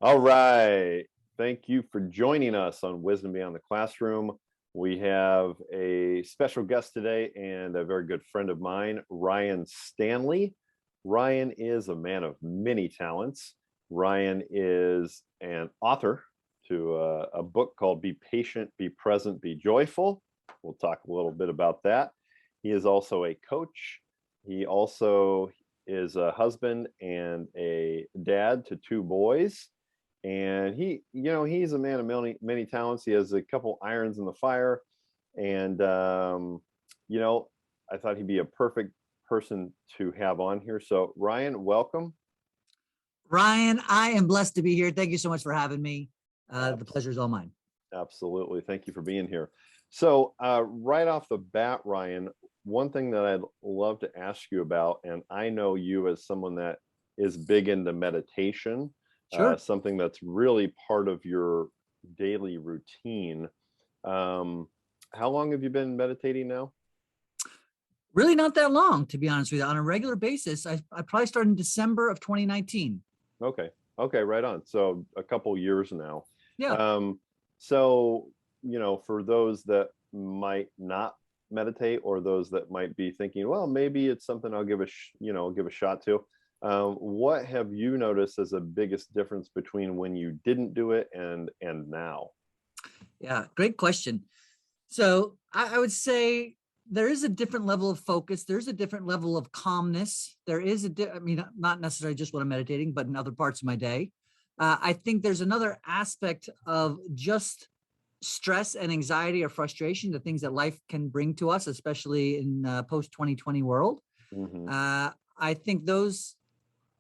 All right. Thank you for joining us on Wisdom Beyond the Classroom. We have a special guest today and a very good friend of mine, Ryan Stanley. Ryan is a man of many talents. Ryan is an author to a book called Be Patient, Be Present, Be Joyful. We'll talk a little bit about that. He is also a coach. He also is a husband and a dad to two boys. And he's a man of many talents. He has a couple irons in the fire. And, I thought he'd be a perfect person to have on here. So Ryan, welcome. Ryan, I am blessed to be here. Thank you so much for having me. The pleasure is all mine. Absolutely. Thank you for being here. So right off the bat, Ryan, one thing that I'd love to ask you about, and I know you as someone that is big into meditation, Sure. something that's really part of your daily routine. How long have you been meditating now? Really not that long, to be honest with you. On a regular basis, I probably started in December of 2019. Okay, right on. So a couple years now. Yeah. So, for those that might not meditate or those that might be thinking, well, maybe it's something I'll give a shot to. What have you noticed as the biggest difference between when you didn't do it and now? Yeah, great question. So I would say there is a different level of focus. There's a different level of calmness. There is not necessarily just when I'm meditating, but in other parts of my day. I think there's another aspect of just stress and anxiety or frustration, the things that life can bring to us, especially in post 2020 world. Mm-hmm. I think those,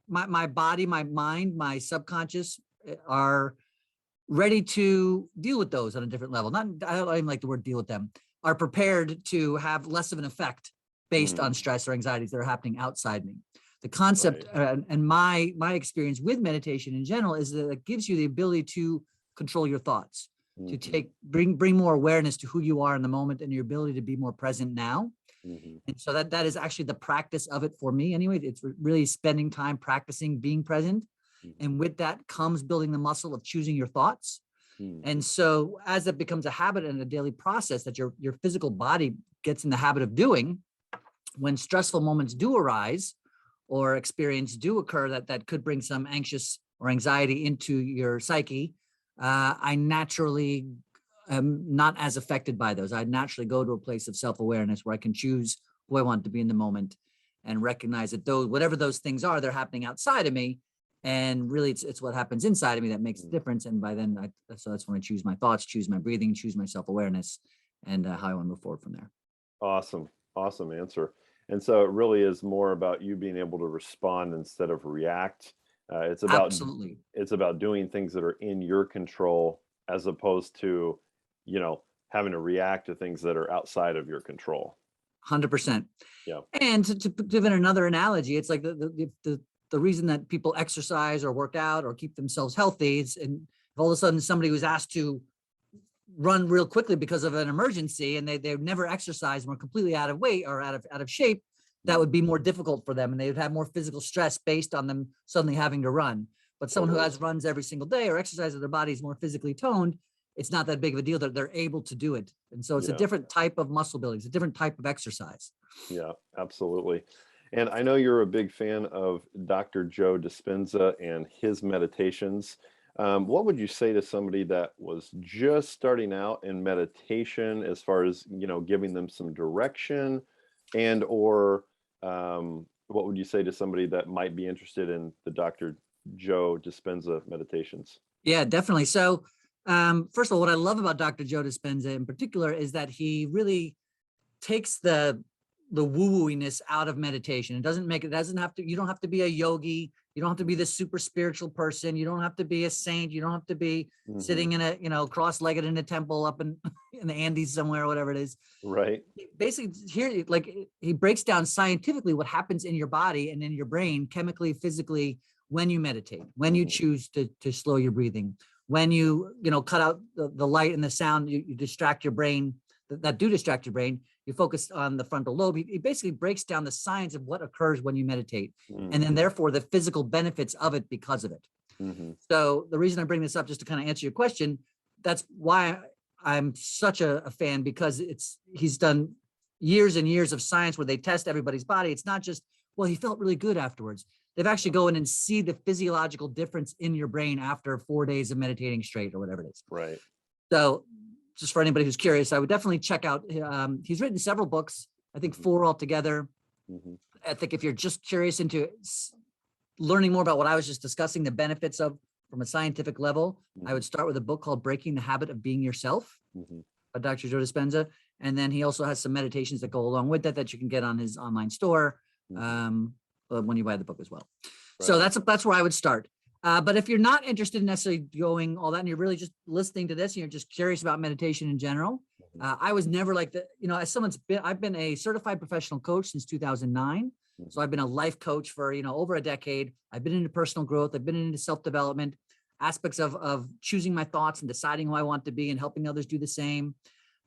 my body, my mind, my subconscious are ready to deal with those on a different level. I don't even like the word deal with them, are prepared to have less of an effect based on stress or anxieties that are happening outside me. The concept and my experience with meditation in general is that it gives you the ability to control your thoughts, to bring more awareness to who you are in the moment and your ability to be more present now. And so that is actually the practice of it for me anyway. It's really spending time practicing being present. And with that comes building the muscle of choosing your thoughts. And so as that becomes a habit and a daily process that your physical body gets in the habit of doing, when stressful moments do arise or experience do occur that could bring some anxious or anxiety into your psyche, I naturally am not as affected by those. I naturally go to a place of self-awareness where I can choose who I want to be in the moment and recognize that whatever those things are, they're happening outside of me. And really it's what happens inside of me that makes the difference. And by then, so that's when I choose my thoughts, choose my breathing, choose my self-awareness, and how I want to move forward from there. Awesome answer. And so it really is more about you being able to respond instead of react. It's about doing things that are in your control as opposed to, having to react to things that are outside of your control. 100%. Yeah. And to give it another analogy, it's like the reason that people exercise or work out or keep themselves healthy is, and all of a sudden somebody was asked to run real quickly because of an emergency and they've never exercised and were completely out of weight or out of shape, that would be more difficult for them and they would have more physical stress based on them suddenly having to run. But someone who runs every single day or exercises, their body is more physically toned, it's not that big of a deal that they're able to do it. And so it's a different type of muscle building. It's a different type of exercise. Yeah, absolutely. And I know you're a big fan of Dr. Joe Dispenza and his meditations. What would you say to somebody that was just starting out in meditation as far as, giving them some direction or what would you say to somebody that might be interested in the Dr. Joe Dispenza meditations? Yeah, definitely. So first of all, what I love about Dr. Joe Dispenza in particular is that he really takes the woo-wooiness out of meditation. You don't have to be a yogi. You don't have to be this super spiritual person. You don't have to be a saint. You don't have to be sitting in a, cross-legged in a temple up in the Andes somewhere, or whatever it is. Right. Basically here, like he breaks down scientifically what happens in your body and in your brain, chemically, physically, when you meditate, when you choose to slow your breathing, when you cut out the light and the sound, you distract your brain that do distract your brain. You focus on the frontal lobe. He basically breaks down the science of what occurs when you meditate, Mm-hmm. and then therefore the physical benefits of it because of it. Mm-hmm. So the reason I bring this up, just to kind of answer your question, that's why I'm such a fan, because he's done years and years of science where they test everybody's body. It's not just, well, he felt really good afterwards. They've actually go in and see the physiological difference in your brain after 4 days of meditating straight or whatever it is. Right. So just for anybody who's curious, I would definitely check out, he's written several books, I think 4 altogether. Mm-hmm. I think if you're just curious into learning more about what I was just discussing, the benefits of from a scientific level, I would start with a book called Breaking the Habit of Being Yourself by Dr. Joe Dispenza. And then he also has some meditations that go along with that you can get on his online store when you buy the book as well. Right. So that's where I would start. But if you're not interested in necessarily going all that, and you're really just listening to this, and you're just curious about meditation in general, I was never like as I've been a certified professional coach since 2009. So I've been a life coach for, over a decade. I've been into personal growth. I've been into self-development, aspects of choosing my thoughts and deciding who I want to be and helping others do the same.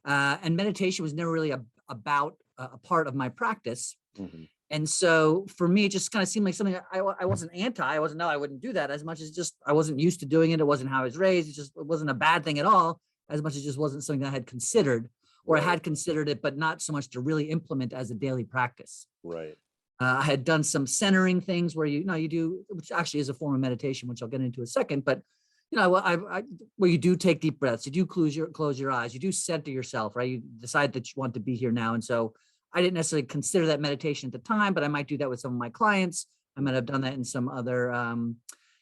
And meditation was never really about a part of my practice. Mm-hmm. And so for me, it just kind of seemed like something I wasn't anti. I wouldn't do that, as much as just I wasn't used to doing it. It wasn't how I was raised. It wasn't a bad thing at all, as much as it just wasn't something I had considered, or I had considered it, but not so much to really implement as a daily practice. Right. I had done some centering things where you do, which actually is a form of meditation, which I'll get into in a second. But where you do take deep breaths, you do close your eyes, you do center yourself, right? You decide that you want to be here now, and so I didn't necessarily consider that meditation at the time, but I might do that with some of my clients. I might have done that in some other,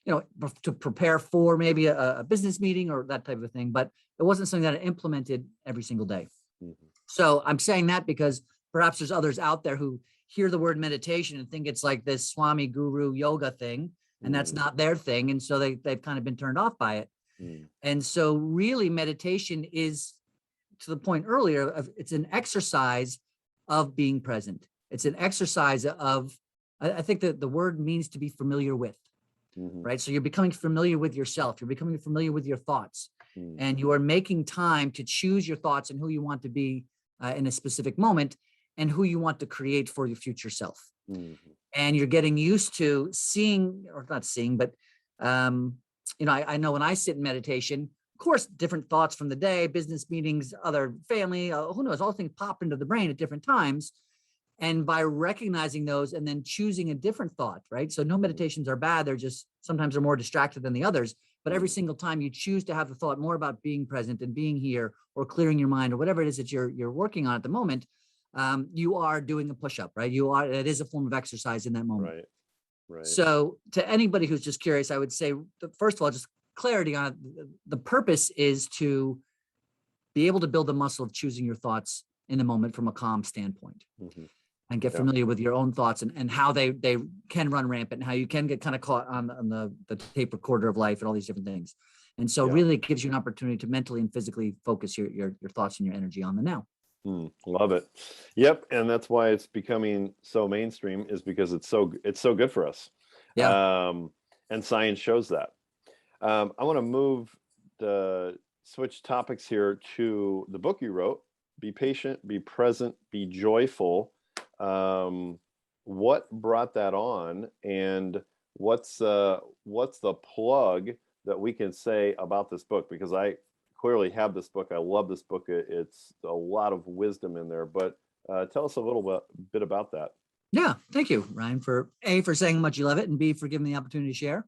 to prepare for maybe a business meeting or that type of thing. But it wasn't something that I implemented every single day. Mm-hmm. So I'm saying that because perhaps there's others out there who hear the word meditation and think it's like this Swami guru yoga thing, and that's not their thing. And so they've kind of been turned off by it. And so really meditation is, to the point earlier, of it's an exercise of being present. It's an exercise of, I think that the word means to be familiar with, right? So you're becoming familiar with yourself. You're becoming familiar with your thoughts, and you are making time to choose your thoughts and who you want to be in a specific moment, and who you want to create for your future self. And you're getting used to seeing, or not seeing, but, I know when I sit in meditation, of course, different thoughts from the day, business meetings, other family, who knows, all things pop into the brain at different times. And by recognizing those and then choosing a different thought, right? So no meditations are bad. They're just, sometimes they're more distracted than the others. But every single time you choose to have the thought more about being present and being here, or clearing your mind, or whatever it is that you're working on at the moment, you are doing a push-up, right? It is a form of exercise in that moment. Right. So to anybody who's just curious, I would say, first of all, just clarity on the purpose is to be able to build the muscle of choosing your thoughts in the moment from a calm standpoint, and get familiar with your own thoughts and how they can run rampant, and how you can get kind of caught on the tape recorder of life and all these different things. And so really it gives you an opportunity to mentally and physically focus your thoughts and your energy on the now. Love it. Yep. And that's why it's becoming so mainstream, is because it's so good for us. Yeah. And science shows that. I want to switch topics here to the book you wrote, Be Patient, Be Present, Be Joyful. What brought that on, and what's the plug that we can say about this book? Because I clearly have this book. I love this book. It's a lot of wisdom in there, but tell us a little bit about that. Yeah. Thank you, Ryan, for saying how much you love it, and B, for giving me the opportunity to share.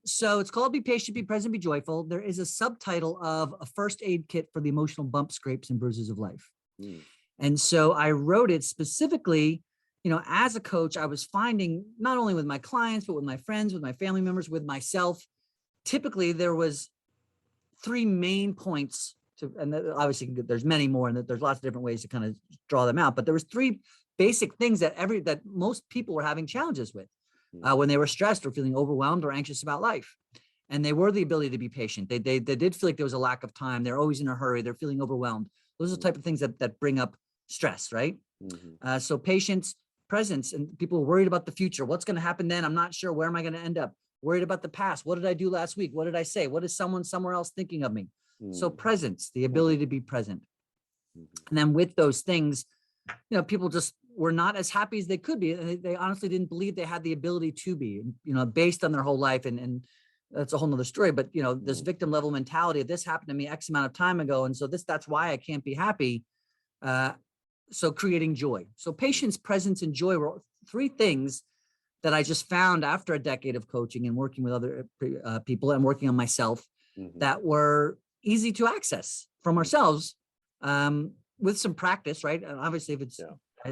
So it's called Be Patient, Be Present, Be Joyful. There is a subtitle of A First Aid Kit for the Emotional Bumps, Scrapes, and Bruises of Life. And so I wrote it specifically, as a coach, I was finding, not only with my clients, but with my friends, with my family members, with myself, typically there was 3 main points and obviously there's many more, and there's lots of different ways to kind of draw them out, but there was 3 basic things that most people were having challenges with when they were stressed or feeling overwhelmed or anxious about life. And they were the ability to be patient. They did feel like there was a lack of time. They're always in a hurry. They're feeling overwhelmed. Those are the type of things that bring up stress, right? So patience, presence, and people are worried about the future. What's going to happen then? I'm not sure. Where am I going to end up? Worried about the past. What did I do last week? What did I say? What is someone somewhere else thinking of me? So presence, the ability to be present. And then with those things, people just were not as happy as they could be. And they honestly didn't believe they had the ability to be, based on their whole life. And that's a whole nother story. But, this victim level mentality of this happened to me X amount of time ago. And so that's why I can't be happy. So creating joy. So patience, presence, and joy were three things that I just found after a decade of coaching and working with other people and working on myself that were easy to access from ourselves with some practice, right? And obviously, if it's,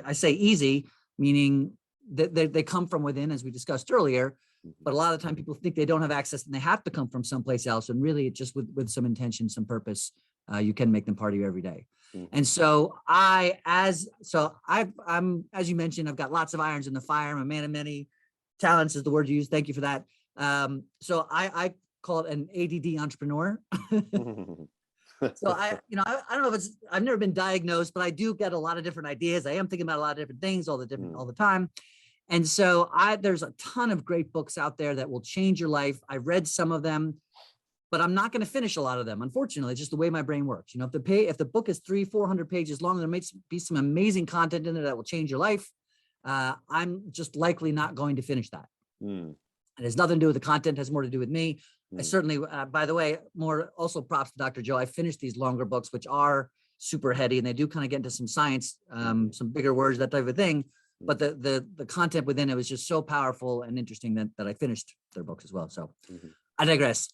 I say easy, meaning that they come from within, as we discussed earlier, but a lot of the time people think they don't have access and they have to come from someplace else. And really, just with some intention, some purpose, you can make them part of you every day. And so as you mentioned, I've got lots of irons in the fire. I'm a man of many talents is the word you use. Thank you for that. So I call it an ADD entrepreneur. So I don't know if I've never been diagnosed, but I do get a lot of different ideas. I am thinking about a lot of different things all the time. And so there's a ton of great books out there that will change your life. I read some of them, but I'm not going to finish a lot of them. Unfortunately, it's just the way my brain works. If the book is 300-400 pages long, there may be some amazing content in there that will change your life. I'm just likely not going to finish that. It has nothing to do with the content, it has more to do with me. I certainly, by the way, more also props to Dr. Joe. I finished these longer books, which are super heady and they do kind of get into some science, some bigger words, that type of thing. But the content within it was just so powerful and interesting that I finished their books as well. So I digress.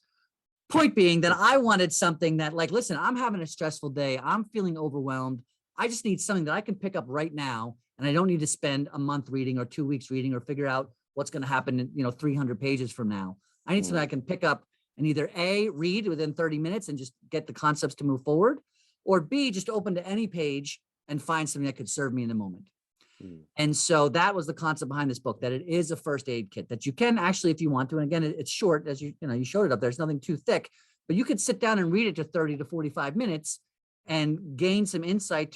Point being that I wanted something that, like, listen, I'm having a stressful day. I'm feeling overwhelmed. I just need something that I can pick up right now. And I don't need to spend a month reading or 2 weeks reading or figure out what's going to happen in 300 pages from now. I need something I can pick up and either A, read within 30 minutes and just get the concepts to move forward, or B, just open to any page and find something that could serve me in the moment. And so that was the concept behind this book, that it is a first aid kit that you can actually, if you want to, and again, it's short, as you showed it up, there's nothing too thick, but you could sit down and read it to 30 to 45 minutes and gain some insight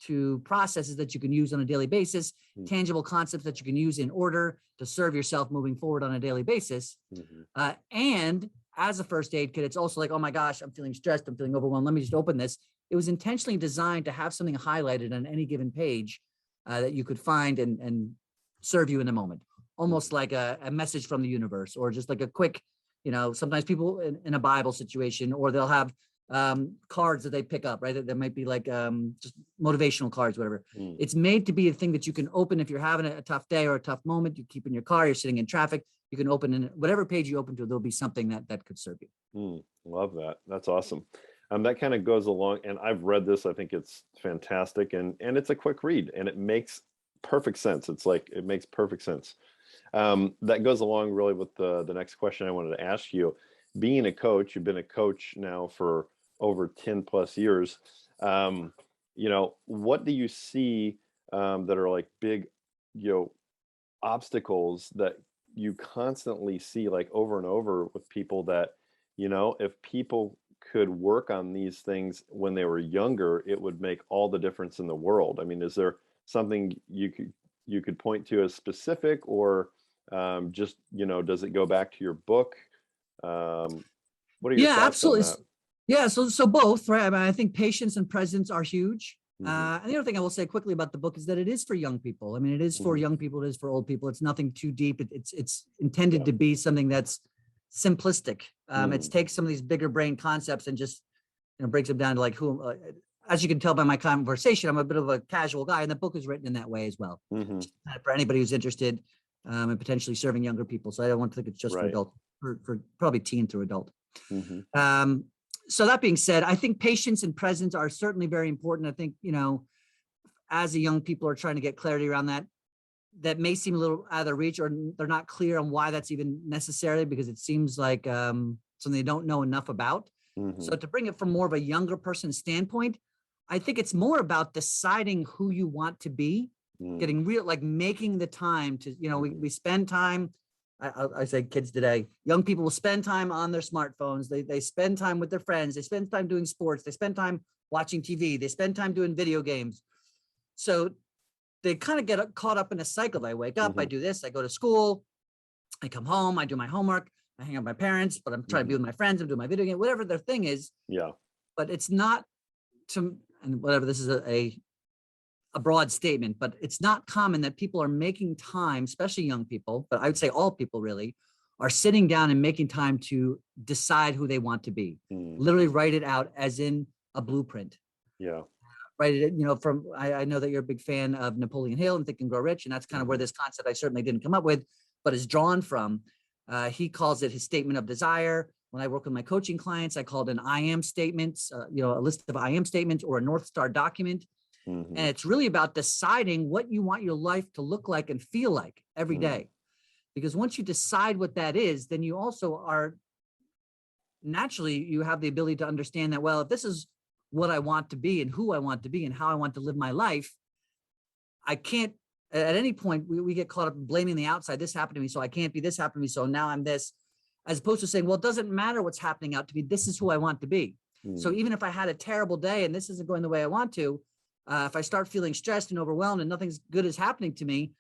to processes that you can use on a daily basis, tangible concepts that you can use in order to serve yourself moving forward on a daily basis. And as a first aid kit, it's also like, oh my gosh, I'm feeling stressed, I'm feeling overwhelmed, let me just open this. It was intentionally designed to have something highlighted on any given page that you could find and serve you in the moment, almost like a message from the universe, or just like a quick, sometimes people in a Bible situation, or they'll have cards that they pick up, right? That might be like just motivational cards, whatever. It's made to be a thing that you can open if you're having a tough day or a tough moment, you keep in your car, you're sitting in traffic, you can open in whatever page you open to, there'll be something that could serve you. Love that. That's awesome. That kind of goes along, and I've read this. I think it's fantastic, and it's a quick read, and it makes perfect sense. It makes perfect sense. That goes along really with the next question I wanted to ask you. Being a coach, you've been a coach now for over 10 plus years. What do you see that are like big, obstacles that you constantly see, like over and over with people, that, if people could work on these things when they were younger, it would make all the difference in the world? I mean, is there something you could point to as specific, or just, does it go back to your book? What are your thoughts absolutely. on that? Yeah, so both, right? I mean, I think patience and presence are huge. And the other thing I will say quickly about the book is that it is for young people. I mean, it is for young people, it is for old people. It's nothing too deep. It's intended to be something that's simplistic. It takes some of these bigger brain concepts and just breaks them down to like who. As you can tell by my conversation, I'm a bit of a casual guy, and the book is written in that way as well, for anybody who's interested in potentially serving younger people. So I don't want to think it's just for adult, for probably teen through adult. So that being said, I think patience and presence are certainly very important. I think, as the young people are trying to get clarity around that may seem a little out of their reach, or they're not clear on why that's even necessary, because it seems like something they don't know enough about. So to bring it from more of a younger person standpoint, I think it's more about deciding who you want to be, getting real, like making the time to, we spend time. I say kids today, young people will spend time on their smartphones. They spend time with their friends. They spend time doing sports. They spend time watching TV. They spend time doing video games. So they kind of get caught up in a cycle. I wake up, I do this, I go to school, I come home, I do my homework, I hang out with my parents, but I'm trying to be with my friends, I'm doing my video game, whatever their thing is. Yeah. But it's not and whatever, this is a broad statement, but it's not common that people are making time, especially young people, but I would say all people really, are sitting down and making time to decide who they want to be. Literally write it out as in a blueprint. Yeah. Write it, I know that you're a big fan of Napoleon Hill and Think and Grow Rich, and that's kind of where this concept I certainly didn't come up with, but is drawn from. He calls it his statement of desire. When I work with my coaching clients, I call it an I am statements, a list of I am statements or a North Star document. And it's really about deciding what you want your life to look like and feel like every day. Because once you decide what that is, then you also are naturally, you have the ability to understand that, well, if this is what I want to be and who I want to be and how I want to live my life, I can't, at any point, we get caught up in blaming the outside. This happened to me, so I can't be. This happened to me, so now I'm this. As opposed to saying, well, it doesn't matter what's happening out to me. This is who I want to be. So even if I had a terrible day and this isn't going the way I want to, if I start feeling stressed and overwhelmed and nothing's good is happening to me,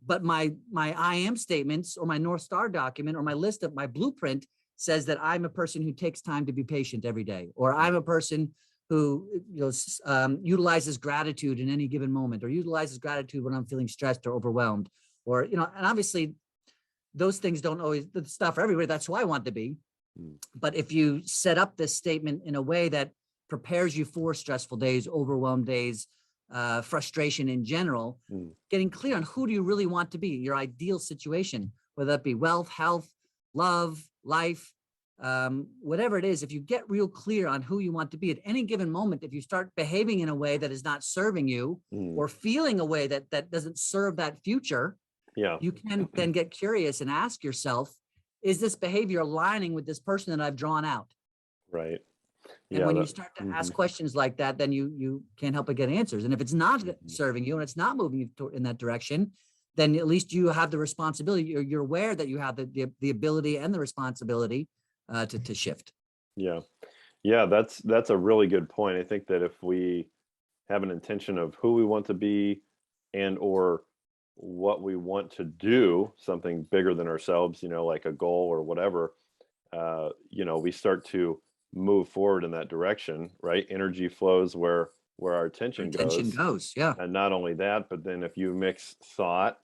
but my I am statements or my North Star document or my list of my blueprint says that I'm a person who takes time to be patient every day, or I'm a person who utilizes gratitude in any given moment, or utilizes gratitude when I'm feeling stressed or overwhelmed, or and obviously those things don't always, the stuff for everybody. That's who I want to be. But if you set up this statement in a way that prepares you for stressful days, overwhelmed days, frustration in general, getting clear on who do you really want to be, your ideal situation, whether that be wealth, health, love, life, whatever it is. If you get real clear on who you want to be at any given moment, if you start behaving in a way that is not serving you or feeling a way that doesn't serve that future, you can then get curious and ask yourself, is this behavior aligning with this person that I've drawn out? Right. And when you start to ask questions like that, then you can't help but get answers. And if it's not serving you and it's not moving you in that direction, then at least you have the responsibility. You're aware that you have the ability and the responsibility to shift. Yeah, that's a really good point. I think that if we have an intention of who we want to be and or what we want to do, something bigger than ourselves, like a goal or whatever, we start to move forward in that direction, right? Energy flows where our attention goes. Yeah. And not only that, but then if you mix thought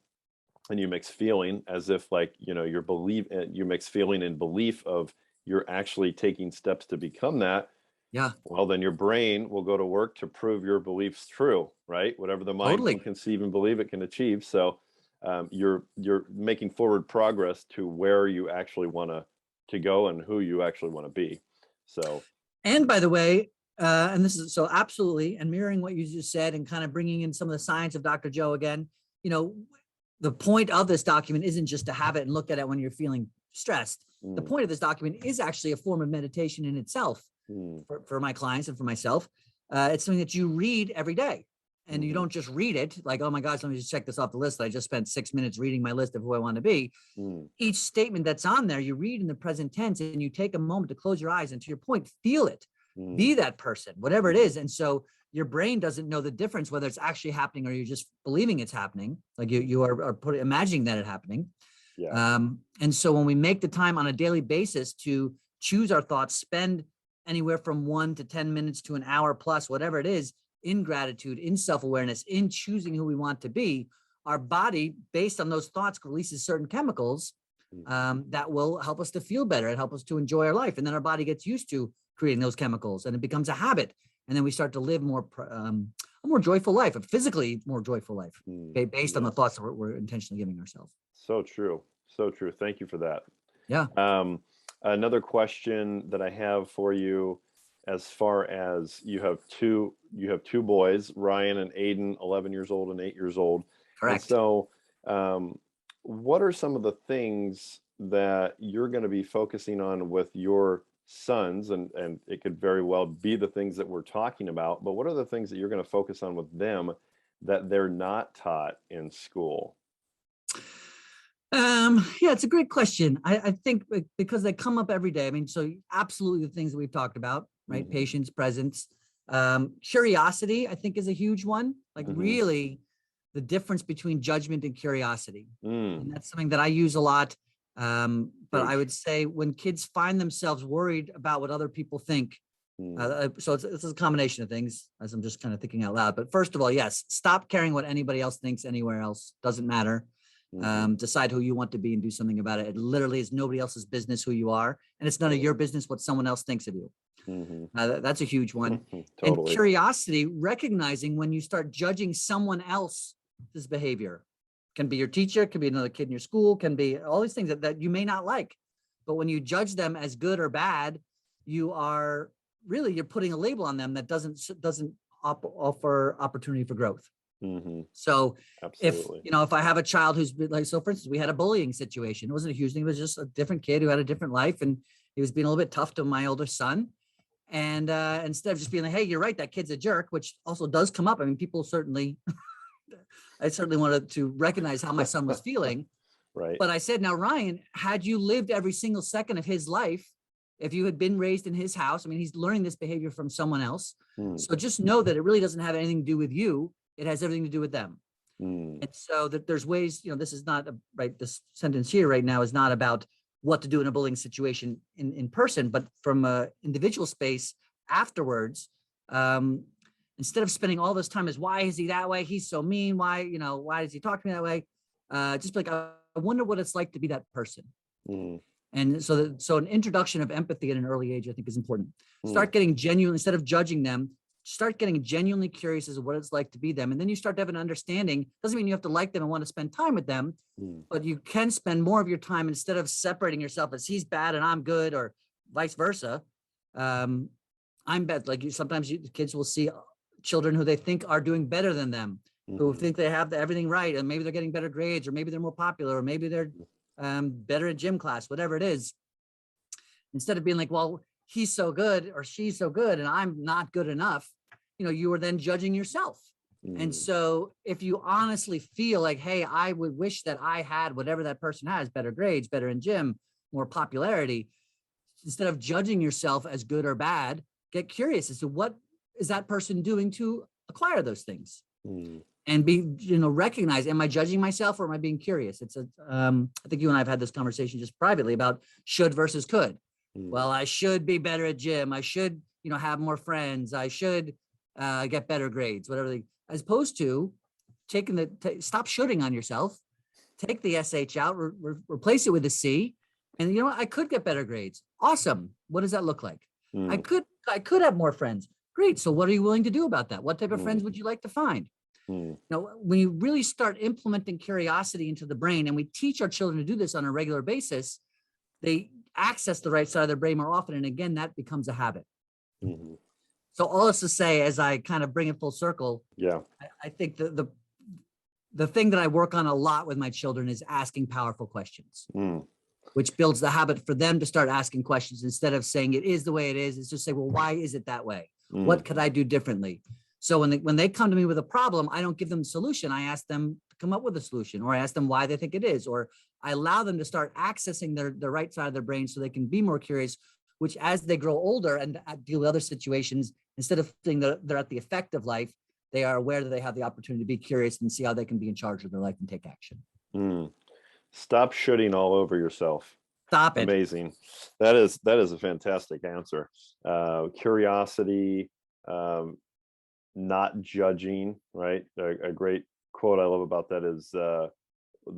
and you mix feeling, as if like, you mix feeling and belief of you're actually taking steps to become that. Yeah. Well, then your brain will go to work to prove your beliefs true, right? Whatever the mind can conceive and believe, it can achieve. So you're making forward progress to where you actually want to go and who you actually want to be. So, and by the way, and this is so absolutely, and mirroring what you just said and kind of bringing in some of the science of Dr. Joe again, the point of this document isn't just to have it and look at it when you're feeling stressed. The point of this document is actually a form of meditation in itself for my clients and for myself. It's something that you read every day. And you don't just read it like, oh my gosh, let me just check this off the list. I just spent 6 minutes reading my list of who I want to be. Each statement that's on there, you read in the present tense and you take a moment to close your eyes and, to your point, feel it, be that person, whatever it is. And so your brain doesn't know the difference, whether it's actually happening or you're just believing it's happening. Like you are imagining that it's happening. And so when we make the time on a daily basis to choose our thoughts, spend anywhere from 1 to 10 minutes to an hour plus, whatever it is, in gratitude, in self-awareness, in choosing who we want to be, our body, based on those thoughts, releases certain chemicals that will help us to feel better and help us to enjoy our life. And then our body gets used to creating those chemicals and it becomes a habit. And then we start to live a more joyful life, a physically more joyful life, based on the thoughts that we're intentionally giving ourselves. So true. So true. Thank you for that. Yeah. Another question that I have for you, as far as you have two boys, Ryan and Aiden, 11 years old and 8 years old. Correct. And so what are some of the things that you're going to be focusing on with your sons? And it could very well be the things that we're talking about, but what are the things that you're going to focus on with them that they're not taught in school? Yeah, it's a great question. I think because they come up every day. I mean, so absolutely the things that we've talked about, right? Patience, presence, curiosity, I think is a huge one. Like really the difference between judgment and curiosity. And that's something that I use a lot. But I would say when kids find themselves worried about what other people think, So it's a combination of things, as I'm just kind of thinking out loud. But first of all, yes, stop caring what anybody else thinks anywhere else. Doesn't matter. Decide who you want to be and do something about it. It literally is nobody else's business who you are, and it's none of your business what someone else thinks of you. That's a huge one. And curiosity, recognizing when you start judging someone else's behavior. Can be your teacher, can be another kid in your school, can be all these things that you may not like. But when you judge them as good or bad, you're putting a label on them that doesn't offer opportunity for growth. So Absolutely. if I have a child who's like, so for instance, we had a bullying situation. It wasn't a huge thing. It was just a different kid who had a different life, and he was being a little bit tough to my older son. And instead of just being like, hey, you're right, that kid's a jerk, which also does come up. I mean, people certainly, I certainly wanted to recognize how my son was feeling. Right. But I said, now, Ryan, had you lived every single second of his life, if you had been raised in his house, I mean, he's learning this behavior from someone else. So just know that it really doesn't have anything to do with you. It has everything to do with them. And so that there's ways, this is not this sentence here right now is not about what to do in a bullying situation in person, but from a individual space afterwards, instead of spending all this time as, why is he that way? He's so mean. Why does he talk to me that way? Just be like, I wonder what it's like to be that person. And so an introduction of empathy at an early age, I think, is important. Start getting genuine, instead of judging them, start getting genuinely curious as to what it's like to be them. And then you start to have an understanding. Doesn't mean you have to like them and want to spend time with them, but you can spend more of your time, instead of separating yourself as he's bad and I'm good, or vice versa. I'm bad. Like sometimes kids will see children who they think are doing better than them, who think they have everything right. And maybe they're getting better grades, or maybe they're more popular, or maybe they're better at gym class, whatever it is. Instead of being like, well, he's so good or she's so good and I'm not good enough, you are then judging yourself. And so if you honestly feel like, hey, I would wish that I had whatever that person has, better grades, better in gym, more popularity, instead of judging yourself as good or bad, get curious as to what is that person doing to acquire those things. And recognize, am I judging myself or am I being curious? It's I think you and I have had this conversation just privately about should versus could. Well, I should be better at gym. I should, have more friends. I should get better grades, whatever. As opposed to taking stop shooting on yourself, take the SH out, replace it with a C. And I could get better grades. Awesome. What does that look like? I could have more friends. Great. So what are you willing to do about that? What type of friends would you like to find? When you really start implementing curiosity into the brain, and we teach our children to do this on a regular basis, they access the right side of their brain more often. And again, that becomes a habit. So all this to say, as I kind of bring it full circle, I think the thing that I work on a lot with my children is asking powerful questions, which builds the habit for them to start asking questions instead of saying it is the way it is. It's just say, well, why is it that way? What could I do differently? So when they come to me with a problem, I don't give them a solution. I ask them to come up with a solution, or I ask them why they think it is, or I allow them to start accessing the right side of their brain so they can be more curious, which as they grow older and deal with other situations, instead of thinking that they're at the effect of life, they are aware that they have the opportunity to be curious and see how they can be in charge of their life and take action. Stop shooting all over yourself. Stop it. Amazing. That is a fantastic answer. Curiosity, not judging, right? A great quote I love about that is the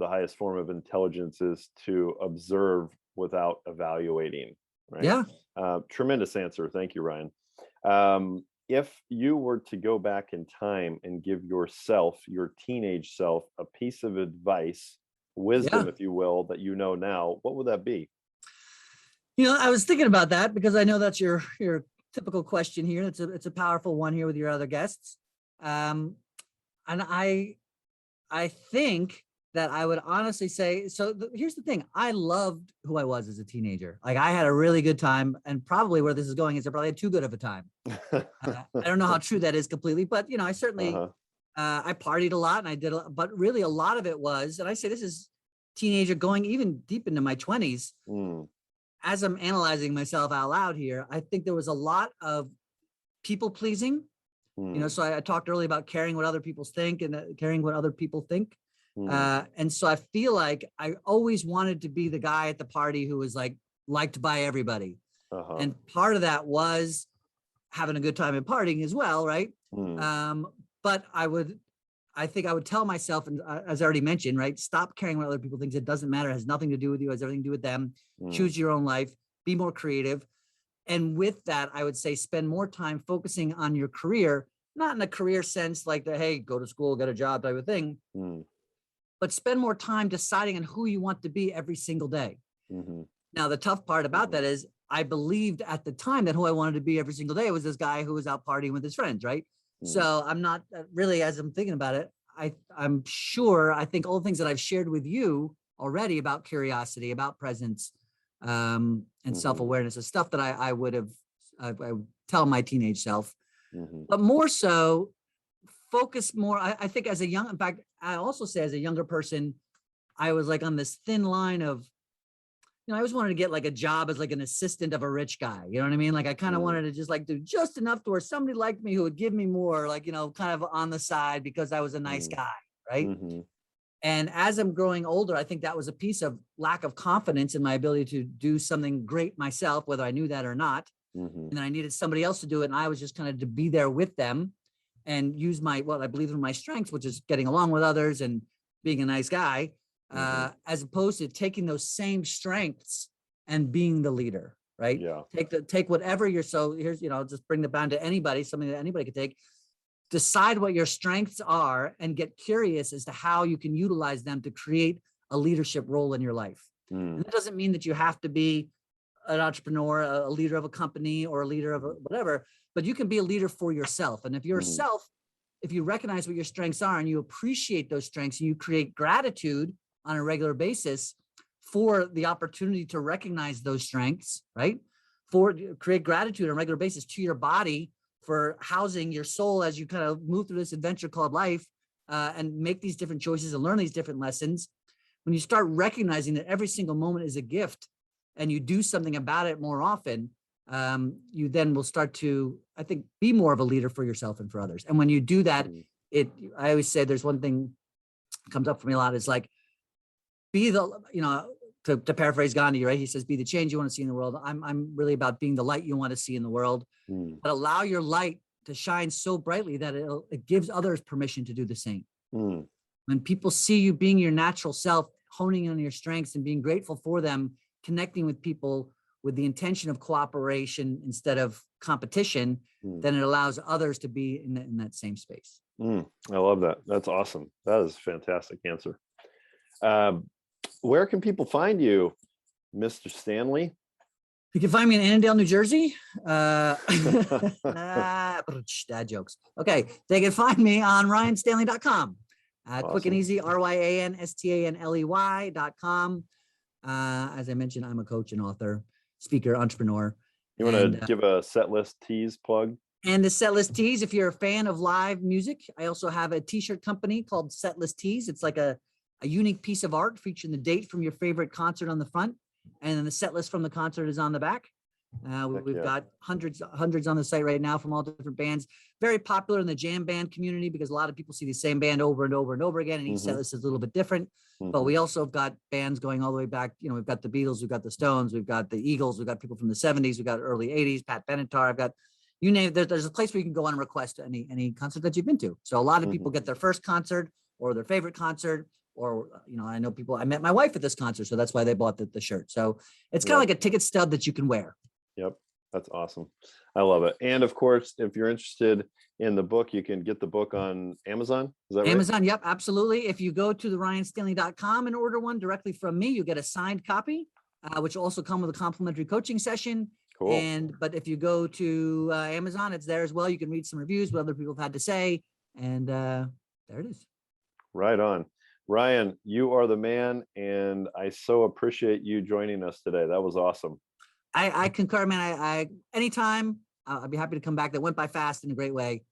highest form of intelligence is to observe without evaluating, right? Yeah. Tremendous answer. Thank you, Ryan. If you were to go back in time and give yourself, your teenage self, a piece of advice, wisdom, if you will, that you know now, what would that be? I was thinking about that because I know that's your typical question here. It's a powerful one here with your other guests. And I think that I would honestly say, here's the thing. I loved who I was as a teenager. Like I had a really good time, and probably where this is going is I probably had too good of a time. I don't know how true that is completely, but I certainly, I partied a lot and I did, but really a lot of it was, and I say this is teenager going even deep into my 20s. As I'm analyzing myself out loud here, I think there was a lot of people pleasing. So I talked earlier about caring what other people think and caring what other people think. And so I feel like I always wanted to be the guy at the party who was liked by everybody. And part of that was having a good time and partying as well, right? But I think I would tell myself, and as I already mentioned, right, stop caring what other people think. It doesn't matter. It has nothing to do with you. It has everything to do with them. Choose your own life. Be more creative. And with that, I would say spend more time focusing on your career, not in a career sense like the, hey, go to school, get a job type of thing, but spend more time deciding on who you want to be every single day. Now, the tough part about that is I believed at the time that who I wanted to be every single day was this guy who was out partying with his friends, right? So I'm not really, as I'm thinking about it, I'm sure, I think all the things that I've shared with you already about curiosity, about presence, and self-awareness is stuff that I would tell my teenage self, but more so focus more. I think as a young, in fact, I also say as a younger person, I was like on this thin line of, I always wanted to get like a job as like an assistant of a rich guy. You know what I mean? Like I kind of wanted to just like do just enough to where somebody liked me who would give me more, like, kind of on the side because I was a nice guy. Right. And as I'm growing older, I think that was a piece of lack of confidence in my ability to do something great myself, whether I knew that or not. And then I needed somebody else to do it. And I was just kind of to be there with them and use what I believe in my strengths, which is getting along with others and being a nice guy. As opposed to taking those same strengths and being the leader, right? Yeah. Take whatever here's, just bring it down to anybody, something that anybody could take. Decide what your strengths are and get curious as to how you can utilize them to create a leadership role in your life. And that doesn't mean that you have to be an entrepreneur, a leader of a company or a leader of whatever, but you can be a leader for yourself. And if yourself, if you recognize what your strengths are and you appreciate those strengths and you create gratitude on a regular basis for the opportunity to recognize those strengths, right? Create gratitude on a regular basis to your body for housing your soul as you kind of move through this adventure called life, and make these different choices and learn these different lessons. When you start recognizing that every single moment is a gift and you do something about it more often, you then will start to, I think, be more of a leader for yourself and for others. And when you do that, I always say there's one thing that comes up for me a lot is like, be the, to paraphrase Gandhi, right? He says, be the change you want to see in the world. I'm really about being the light you want to see in the world, but allow your light to shine so brightly that it gives others permission to do the same. When people see you being your natural self, honing on your strengths and being grateful for them, connecting with people with the intention of cooperation instead of competition, then it allows others to be in that same space. I love that. That's awesome. That is a fantastic answer. Where can people find you, Mr. Stanley? You can find me in Annandale, New Jersey. Dad jokes. Okay. They can find me on ryanstanley.com. Quick and easy, RYANSTANLEY.com. As I mentioned, I'm a coach and author, speaker, entrepreneur. You want to give a set list tease plug? And the Setlist Tees, if you're a fan of live music, I also have a t-shirt company called Setlist Tees. It's like a unique piece of art featuring the date from your favorite concert on the front. And then the set list from the concert is on the back. We've got hundreds on the site right now from all different bands. Very popular in the jam band community because a lot of people see the same band over and over and over again. And each set list is a little bit different. But we also have got bands going all the way back. We've got the Beatles, we've got the Stones, we've got the Eagles, we've got people from the 70s, we've got early 80s, Pat Benatar. I've got, you name it, there's a place where you can go on and request any concert that you've been to. So a lot of people get their first concert or their favorite concert, or, I know people, I met my wife at this concert, so that's why they bought the shirt. So it's kind of like a ticket stub that you can wear. Yep. That's awesome. I love it. And of course, if you're interested in the book, you can get the book on Amazon. Is that right? Amazon. Yep, absolutely. If you go to the ryanstanley.com and order one directly from me, you get a signed copy, which will also come with a complimentary coaching session. Cool. But if you go to Amazon, it's there as well. You can read some reviews, what other people have had to say. And there it is. Right on. Ryan, you are the man, and I so appreciate you joining us today. That was awesome. I concur, man. I anytime I'd be happy to come back. That went by fast in a great way.